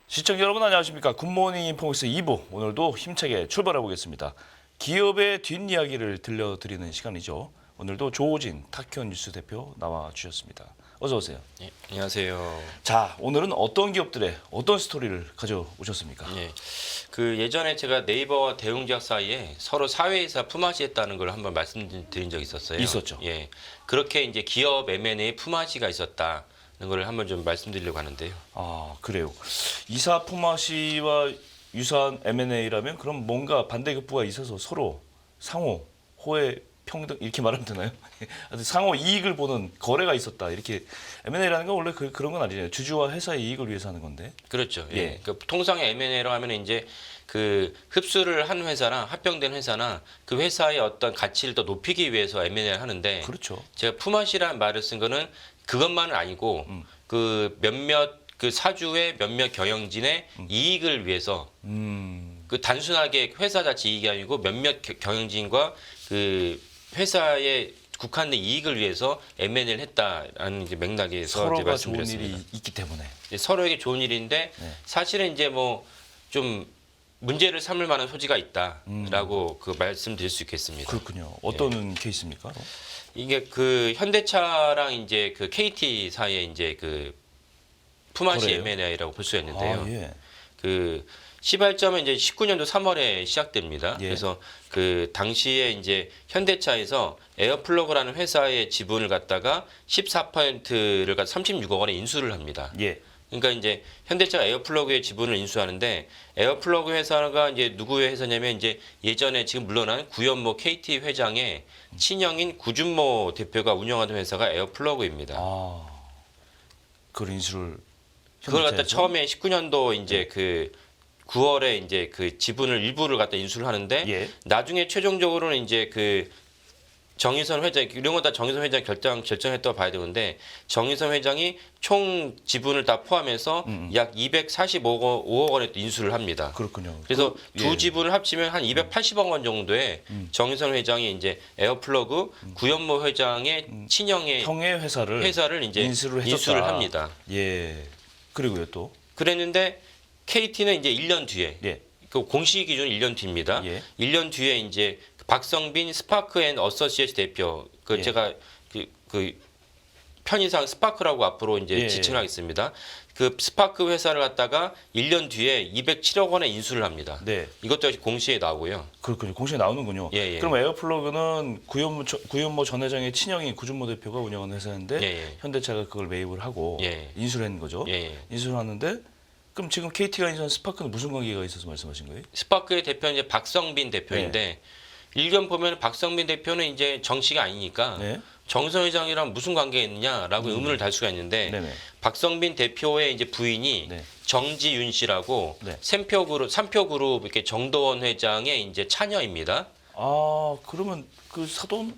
시청자 여러분 안녕하십니까. 굿모닝 인포맥스 2부 오늘도 힘차게 출발해 보겠습니다. 기업의 뒷이야기를 들려드리는 시간이죠. 오늘도 조호진 타큐뉴스 대표 나와 주셨습니다. 어서 오세요. 네, 안녕하세요. 자, 오늘은 어떤 기업들의 어떤 스토리를 가져오셨습니까? 네, 그 예전에 제가 네이버와 대웅제약 사이에 서로 사회이사 품앗이했다는 걸 한번 말씀드린 적이 있었어요. 있었죠. 예, 그렇게 이제 기업 M&A 품앗이가 있었다는 걸 한번 좀 말씀드리려고 하는데요. 아, 그래요. 이사 품앗이와 유사한 M&A라면 그럼 뭔가 반대급부가 있어서 서로 상호, 호혜, 평등 이렇게 말하면 되나요? 상호 이익을 보는 거래가 있었다. 이렇게 M&A라는 건 원래 그런 건 아니잖아요. 주주와 회사의 이익을 위해서 하는 건데. 그렇죠. 예. 예. 그 통상의 M&A로 하면 이제 그 흡수를 한 회사나 합병된 회사나 그 회사의 어떤 가치를 더 높이기 위해서 M&A를 하는데 그렇죠. 제가 품앗이라는 말을 쓴 거는 그것만은 아니고 그 몇몇 그 사주의 몇몇 경영진의 이익을 위해서 그 단순하게 회사 자체 이익이 아니고 몇몇 경영진과 그 회사의 국한된 이익을 위해서 M&A를 했다라는 이제 맥락에서 서로가 이제 좋은 말씀드렸습니다. 일이 있기 때문에. 서로에게 좋은 일인데 네. 사실은 이제 뭐 좀 문제를 삼을 만한 소지가 있다라고 그 말씀드릴 수 있겠습니다. 그렇군요. 어떤 케이스입니까? 이게 그 현대차랑 이제 그 KT 사이에 이제 그 품앗이 그래요? M&A라고 볼 수가 있는데요. 아, 예. 그 시발점은 이제 19년도 3월에 시작됩니다. 예. 그래서 그 당시에 이제 현대차에서 에어플러그라는 회사의 지분을 갖다가 14%를 36억 원에 인수를 합니다. 예. 그러니까 이제 현대차가 에어플러그의 지분을 인수하는데 에어플러그 회사가 이제 누구의 회사냐면 이제 예전에 지금 물러난 구현모 KT 회장의 친형인 구준모 대표가 운영하던 회사가 에어플러그입니다. 아, 그걸 인수를 그걸 갖다 현대차에서? 처음에 19년도 이제 그 9월에 이제 그 지분을 일부를 갖다 인수를 하는데 예. 나중에 최종적으로는 이제 그 정의선 회장 이런 거 다 정의선 회장 결정했다고 봐야 되는데 정의선 회장이 총 지분을 다 포함해서 약 245억 원에 인수를 합니다. 그렇군요. 그래서 그, 두 예. 지분을 합치면 한 280억 원 정도의 정의선 회장이 이제 에어플러그 구현모 회장의 친형의 형의 회사를 이제 인수를 했었다. 인수를 합니다. 예. 그리고요 또. 그랬는데 KT는 이제 1년 뒤에 예. 그 공시 기준 1년 뒤입니다. 예. 1년 뒤에 이제 박성빈 스파크 앤 어서시에이트 대표 그 예. 제가 그 편의상 스파크라고 앞으로 이제 예. 지칭하겠습니다. 그 스파크 회사를 갖다가 1년 뒤에 207억 원에 인수를 합니다. 네. 이것도 역시 공시에 나오고요. 그렇군요. 공시에 나오는군요. 예, 예. 그럼 에어플러그는 구현모 전 회장의 친형인 구준모 대표가 운영하는 회사인데 예, 예. 현대차가 그걸 매입을 하고 예. 인수를 한 거죠. 예, 예. 인수를 하는데 그럼 지금 KT가 인수한 스파크는 무슨 관계가 있어서 말씀하신 거예요? 스파크의 대표는 이제 박성빈 대표인데 일견 보면 박성빈 대표는 이제 정치가 아니니까 네. 정의선 회장이랑 무슨 관계가 있느냐라고 의문을 달 수가 있는데 네네. 박성빈 대표의 이제 부인이 네. 정지윤 씨라고 네. 삼표 그룹 이렇게 정도원 회장의 이제 차녀입니다. 아, 그러면 그 사돈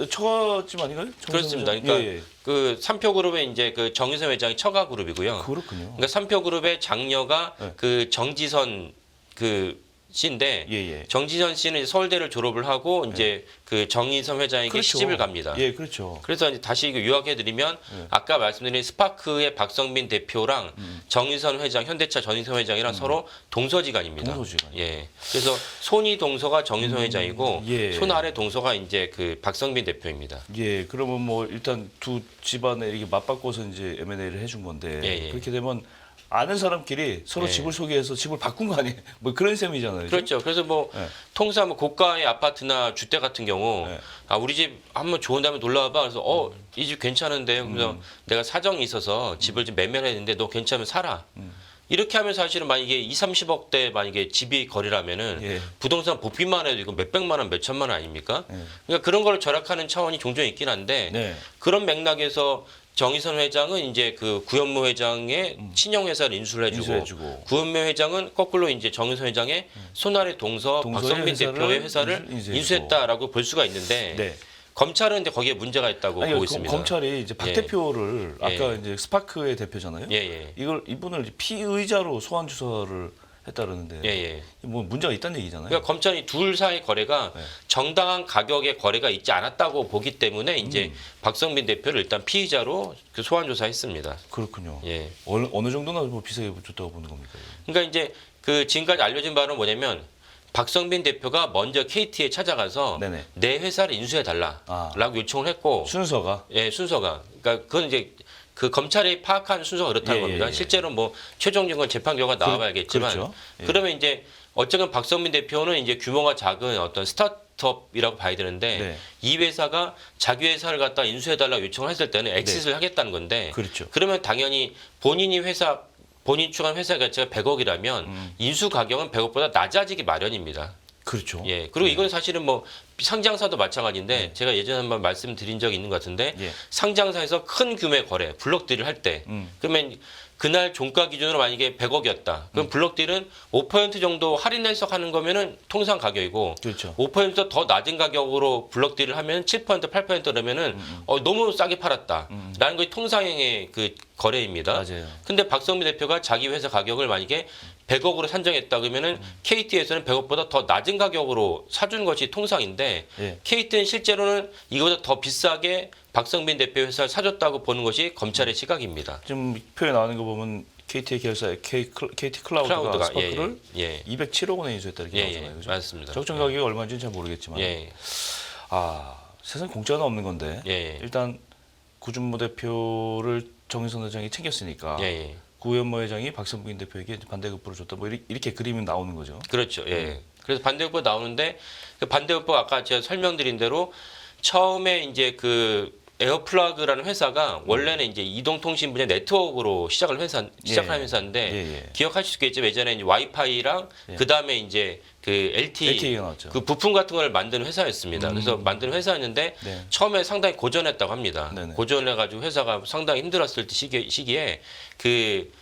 처가집 아닌가요? 그렇습니다. 회장? 그러니까 예, 예. 그 삼표 그룹의 이제 그 정의선 회장이 처가 그룹이고요. 그렇군요. 그러니까 삼표 그룹의 장녀가 네. 그 정지선 그 씨인데 예, 예. 정지선 씨는 이제 서울대를 졸업을 하고 이제 그 정의선 회장에게 그렇죠. 시집을 갑니다. 예, 그렇죠. 그래서 이제 다시 요약해드리면 아까 말씀드린 스파크의 박성빈 대표랑 정의선 회장, 현대차 정의선 회장이랑 서로 동서지간입니다. 동서지간. 예. 그래서 손이 동서가 정의선 회장이고 예. 손 아래 동서가 이제 그 박성빈 대표입니다. 예, 그러면 뭐 일단 두 집안에 이렇게 맞바꿔서 이제 M&A를 해준 건데 예, 예. 그렇게 되면 아는 사람끼리 서로 예. 집을 소개해서 집을 바꾼 거 아니에요? 뭐 그런 셈이잖아요. 그렇죠. 그래서 뭐 예. 통상 뭐 고가의 아파트나 주택 같은 경우 네. 아 우리 집 한번 좋은 데 한번 놀러 와봐. 그래서 이 집 괜찮은데 그래서 내가 사정이 있어서 집을 좀 매매를 했는데 너 괜찮으면 사라. 이렇게 하면 사실은 만약에 2, 30억대 만약에 집이 거래라면은 예. 부동산 복비만 해도 이거 몇백만 원, 몇천만 원 아닙니까? 예. 그러니까 그런 걸 절약하는 차원이 종종 있긴 한데 네. 그런 맥락에서 정의선 회장은 이제 그 구현모 회장의 친형 회사를 인수를 인수해주고. 구현모 회장은 거꾸로 이제 정의선 회장의 손아래 동서 동서의 박성빈 회사를 대표의 회사를 인수해주고. 인수했다라고 볼 수가 있는데 네. 검찰은 이제 거기에 문제가 있다고 아니, 보고 있습니다. 검찰이 이제 박 예. 대표를 아까 예. 이제 스파크의 대표잖아요. 예, 예. 이분을 이제 피의자로 소환 조사를 했다는데 예, 예. 뭐 문제가 있다는 얘기잖아요. 그러니까 검찰이 둘 사이 거래가 네. 정당한 가격의 거래가 있지 않았다고 보기 때문에 이제 박성빈 대표를 일단 피의자로 그 소환 조사했습니다. 그렇군요. 예. 어느 정도나 뭐 비싸게 줬다고 보는 겁니까? 그러니까 이제 그 지금까지 알려진 바는 뭐냐면 박성빈 대표가 먼저 KT에 찾아가서 네네. 내 회사를 인수해 달라라고 요청을 했고 순서가 예, 순서가. 그러니까 그건 이제 그 검찰이 파악한 순서가 그렇다는 예, 겁니다. 예, 예. 실제로 뭐 최종 증거 재판 결과가 나와봐야겠지만 그렇죠. 예. 그러면 이제 어쨌든 박성민 대표는 이제 규모가 작은 어떤 스타트업이라고 봐야 되는데 네. 이 회사가 자기 회사를 갖다 인수해달라고 요청을 했을 때는 엑싯을 하겠다는 건데 그렇죠. 그러면 당연히 본인 추구한 회사 가치가 100억이라면 인수 가격은 100억보다 낮아지기 마련입니다. 그렇죠. 예. 그리고 이건 사실은 뭐 상장사도 마찬가지인데 제가 예전에 한번 말씀드린 적이 있는 것 같은데 예. 상장사에서 큰 규모의 거래, 블록딜을 할 때 그러면 그날 종가 기준으로 만약에 100억이었다. 그럼 블록딜은 5% 정도 할인해서 하는 거면은 통상 가격이고 그렇죠. 5%더 낮은 가격으로 블록딜을 하면 7%, 8% 그러면은 너무 싸게 팔았다. 라는 것이 통상의 그 거래입니다. 맞아요. 근데 박성민 대표가 자기 회사 가격을 만약에 100억으로 산정했다 그러면은 KT에서는 100억보다 더 낮은 가격으로 사준 것이 통상인데 예. KT는 실제로는 이거보다 더 비싸게 박성빈 대표 회사를 사줬다고 보는 것이 검찰의 시각입니다. 지금 표에 나오는 거 보면 KT의 계열사 KT 클라우드가 스파크를 예, 207억 원에 인수했다 이렇게 예, 나오잖아요. 그죠? 맞습니다. 적정 가격이 얼마인지는 잘 모르겠지만 예, 세상 공짜는 없는 건데 예, 일단 구준모 대표를 정의선 회장이 챙겼으니까 예, 예. 구현모 회장이 박성빈 대표에게 이제 반대급부를 줬다 뭐 이렇게 그림이 나오는 거죠. 그렇죠. 예. 그래서 반대급부가 나오는데 그 반대급부가 아까 제가 설명드린 대로 처음에 이제 그 에어플러그라는 회사가 원래는 이제 이동통신 분야 네트워크로 시작한 회사인데 예. 기억할 수 있겠지만 예전에 이제 와이파이랑 그 다음에 이제 그 LTE가 나왔죠. 그 부품 같은 걸 만드는 회사였습니다. 그래서 만드는 회사였는데 네. 처음에 상당히 고전했다고 합니다. 네네. 고전해가지고 회사가 상당히 힘들었을 때 시기에 그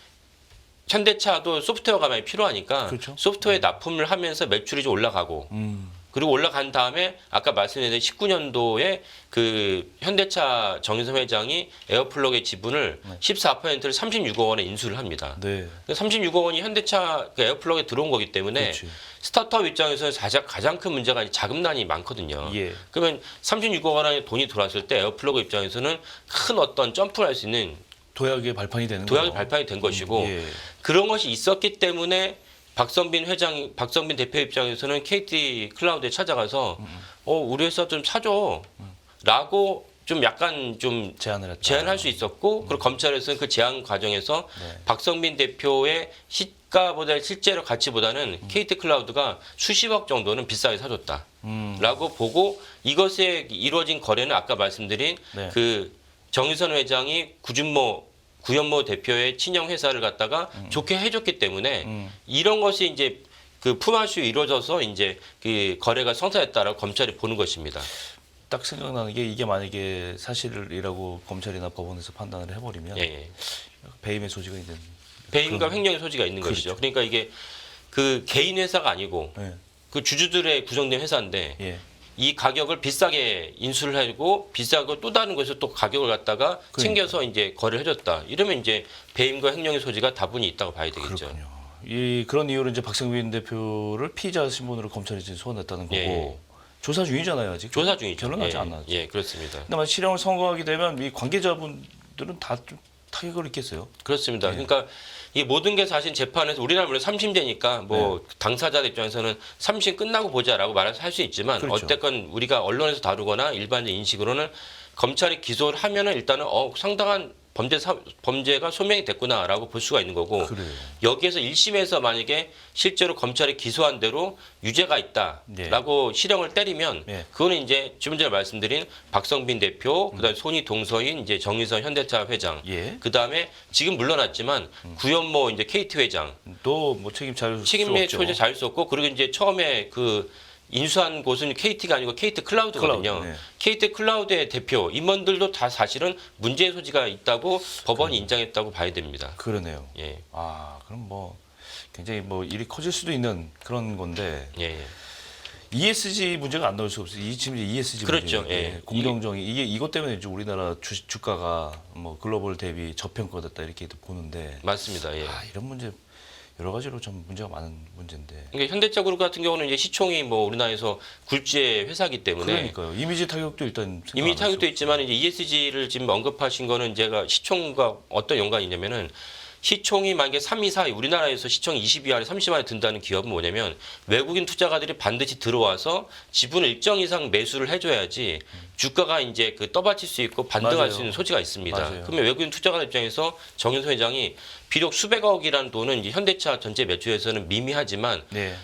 현대차도 소프트웨어가 많이 필요하니까 그렇죠. 소프트웨어 납품을 하면서 매출이 좀 올라가고 그리고 올라간 다음에 아까 말씀드린 19년도에 그 현대차 정의선 회장이 에어플러그의 지분을 14%를 36억 원에 인수를 합니다. 네. 36억 원이 현대차 그 에어플러그에 들어온 거기 때문에 그렇지. 스타트업 입장에서는 가장 큰 문제가 자금난이 많거든요. 예. 그러면 36억 원의 돈이 들어왔을 때 에어플러그 입장에서는 큰 어떤 점프를 할 수 있는 도약의 발판이 되는 도약이 거죠. 발판이 된 것이고 예. 그런 것이 있었기 때문에 박성빈 대표 입장에서는 KT 클라우드에 찾아가서 우리 회사 좀 사줘 라고 좀 약간 좀 제안을 했다. 제안할 수 있었고 그리고 검찰에서는 그 제안 과정에서 네. 박성빈 대표의 시가보다 실제로 가치보다는 KT 클라우드가 수십억 정도는 비싸게 사줬다라고 보고 이것에 이루어진 거래는 아까 말씀드린 네. 그 정의선 회장이 구현모 대표의 친형 회사를 갖다가 좋게 해줬기 때문에 이런 것이 이제 그 품앗이 이루어져서 이제 그 거래가 성사했다라고 검찰이 보는 것입니다. 딱 생각나는 게 이게 만약에 사실이라고 검찰이나 법원에서 판단을 해버리면 예, 예. 배임의 소지가 있는. 배임과 횡령의 소지가 있는 것이죠. 그러니까 이게 그 개인 회사가 아니고 예. 그 주주들의 구성된 회사인데 예. 이 가격을 비싸게 인수를 하고 비싸고 또 다른 곳에서 또 가격을 갖다가 챙겨서 이제 거래를 해줬다. 이러면 이제 배임과 횡령의 소지가 다분히 있다고 봐야 되겠죠. 그렇군요. 그런 이유로 이제 박성빈 대표를 피의자 신분으로 검찰이 지금 소환했다는 거고 예. 조사 중이잖아요 아직. 조사 중이죠. 결론나지 예, 않았죠. 예, 그렇습니다. 근데 만약 실형을 선고하게 되면 이 관계자분들은 다 좀 타격을 입겠어요. 그렇습니다. 예. 그러니까 이 모든 게 사실 재판에서 우리나라 물론 3심제니까 뭐 당사자들 입장에서는 3심 끝나고 보자라고 말해서 할 수 있지만 그렇죠. 어쨌건 우리가 언론에서 다루거나 일반적 인식으로는 검찰이 기소를 하면은 일단은 상당한 범죄가 소명이 됐구나라고 볼 수가 있는 거고 그래요. 여기에서 1심에서 만약에 실제로 검찰이 기소한 대로 유죄가 있다라고 실형을 때리면 예. 그거는 이제 지금 전에 말씀드린 박성빈 대표, 그다음에 손이 동서인 이제 정의선 현대차 회장, 예. 그다음에 지금 물러났지만 구현모 이제 KT 회장 또 뭐 책임 잘 책임의 초재 잘 수 없고 그리고 이제 처음에 그 인수한 곳은 KT가 아니고 KT 클라우드거든요. 클라우드, 네. KT 클라우드의 대표 임원들도 다 사실은 문제의 소지가 있다고 법원이 인정했다고 봐야 됩니다. 그러네요. 예, 그럼 뭐 굉장히 뭐 일이 커질 수도 있는 그런 건데 예, 예. ESG 문제가 안 나올 수 없어요. 이 지금 ESG 그렇죠. 문제, 예. 공정정의 이것 때문에 이제 우리나라 주가가 뭐 글로벌 대비 저평가됐다 이렇게 보는데 맞습니다. 예. 이런 문제 여러 가지로 좀 문제가 많은 문제인데. 그러니까 현대차그룹 같은 경우는 이제 시총이 뭐 우리나라에서 굴지의 회사기 때문에 그러니까요. 이미지 타격도 일단 생각 이미 안 타격도 했었고. 있지만 이제 ESG를 지금 언급하신 거는 제가 시총과 어떤 연관이 있냐면은 시총이 만약에 3, 2, 4 우리나라에서 시총이 20위 안에 30위 안에 든다는 기업은 뭐냐면 외국인 투자가들이 반드시 들어와서 지분을 일정 이상 매수를 해줘야지 주가가 이제 그 떠받칠 수 있고 반등할 맞아요. 수 있는 소지가 있습니다. 맞아요. 그러면 외국인 투자가들 입장에서 정윤선 회장이 비록 수백억이라는 돈은 이제 현대차 전체 매출에서는 미미하지만 네.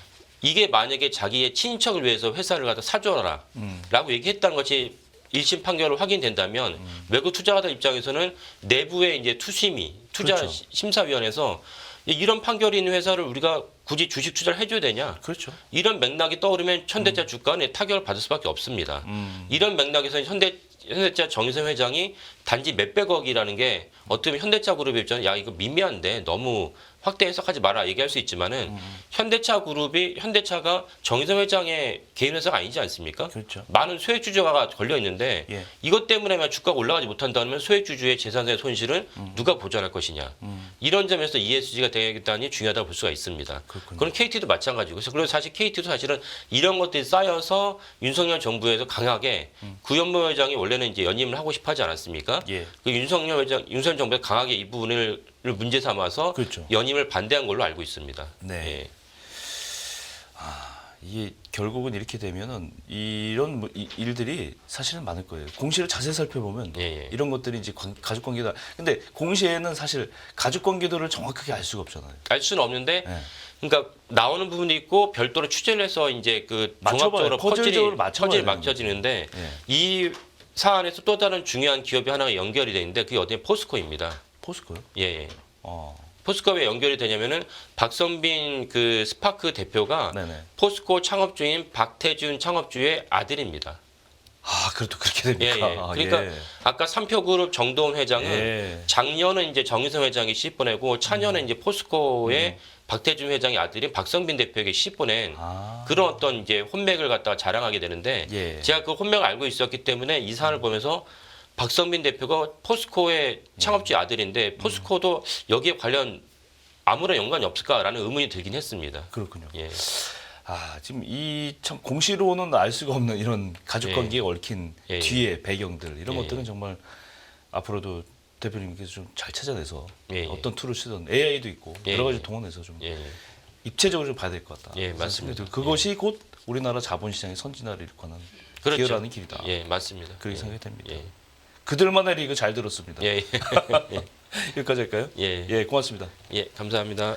이게 만약에 자기의 친인척을 위해서 회사를 갖다 사줘라 라고 얘기했다는 것이 1심 판결로 확인된다면 외국 투자가들 입장에서는 내부의 이제 투심이 투자 그렇죠. 심사위원회에서 이런 판결이 있는 회사를 우리가 굳이 주식 투자를 해줘야 되냐? 그렇죠. 이런 맥락이 떠오르면 현대차 주가는 타격을 받을 수밖에 없습니다. 이런 맥락에서 현대차 정유선 회장이 단지 몇백억이라는 게 어떻게 보면 현대차 그룹의 입장은 야 이거 미미한데 너무 확대 해석하지 마라 얘기할 수 있지만은 현대차가 정유선 회장의 개인 회사가 아니지 않습니까? 그렇죠. 많은 소액주주가 걸려 있는데 예. 이것 때문에만 주가가 올라가지 못한다면 소액주주의 재산의 손실은 누가 보전할 것이냐. 이런 점에서 ESG가 대단히 중요하다고 볼 수가 있습니다. 그렇군요. 그런 KT도 마찬가지고 그리고 사실 KT도 사실은 이런 것들이 쌓여서 윤석열 정부에서 강하게 구현모 회장이 원래는 이제 연임을 하고 싶어 하지 않았습니까? 예. 그 윤석열 정부에서 강하게 이 부분을 문제 삼아서 그렇죠. 연임을 반대한 걸로 알고 있습니다. 네. 예. 이게 결국은 이렇게 되면은 이런 일들이 사실은 많을 거예요. 공시를 자세히 살펴보면 예, 예. 이런 것들이 이제 가족 관계다. 근데 공시에는 사실 가족 관계도를 정확하게 알 수가 없잖아요. 알 수는 없는데 예. 그러니까 나오는 부분도 있고 별도로 취재를 해서 이제 그 맞춰봐요. 종합적으로 퍼즐적으로 맞춰봐야 퍼즐이 되는 맞춰지는데 예. 이 사안에서 또 다른 중요한 기업이 하나가 연결이 돼 있는데 그게 어디에 포스코입니다. 포스코요? 예, 예. 어. 포스코가 왜 연결이 되냐면은 박성빈 그 스파크 대표가 네네. 포스코 창업주인 박태준 창업주의 아들입니다. 그래도 그렇게 예, 됩니까? 예. 그러니까 예. 아까 삼표그룹 정도원 회장은 예. 작년은 이제 정유성 회장이 시집보내고 차년에 이제 포스코의 박태준 회장의 아들인 박성빈 대표에게 시집보낸 그런 어떤 이제 혼맥을 갖다가 자랑하게 되는데 예. 제가 그 혼맥을 알고 있었기 때문에 이 사안을 보면서 박성빈 대표가 포스코의 창업주의 아들인데 포스코도 여기에 관련 아무런 연관이 없을까라는 의문이 들긴 했습니다. 그렇군요. 예. 지금 이 참 공시로는 알 수가 없는 이런 가족 예. 관계에 얽힌 예, 예. 뒤에 배경들 이런 예, 것들은 예. 정말 앞으로도 대표님께서 좀 잘 찾아내서 예, 예. 어떤 툴을 쓰든 AI도 있고 예, 여러 가지 예. 동원해서 좀 예. 입체적으로 좀 봐야 될 것 같다. 예, 그런 맞습니다. 생각이 들어요. 그것이 곧 우리나라 자본시장의 선진화를 일궈는 그렇죠. 기여라는 길이다. 예, 맞습니다. 그렇게 예. 생각이 됩니다. 예. 그들만의 리그 잘 들었습니다. 예. 여기까지 할까요? 예. 예, 고맙습니다. 예, 감사합니다.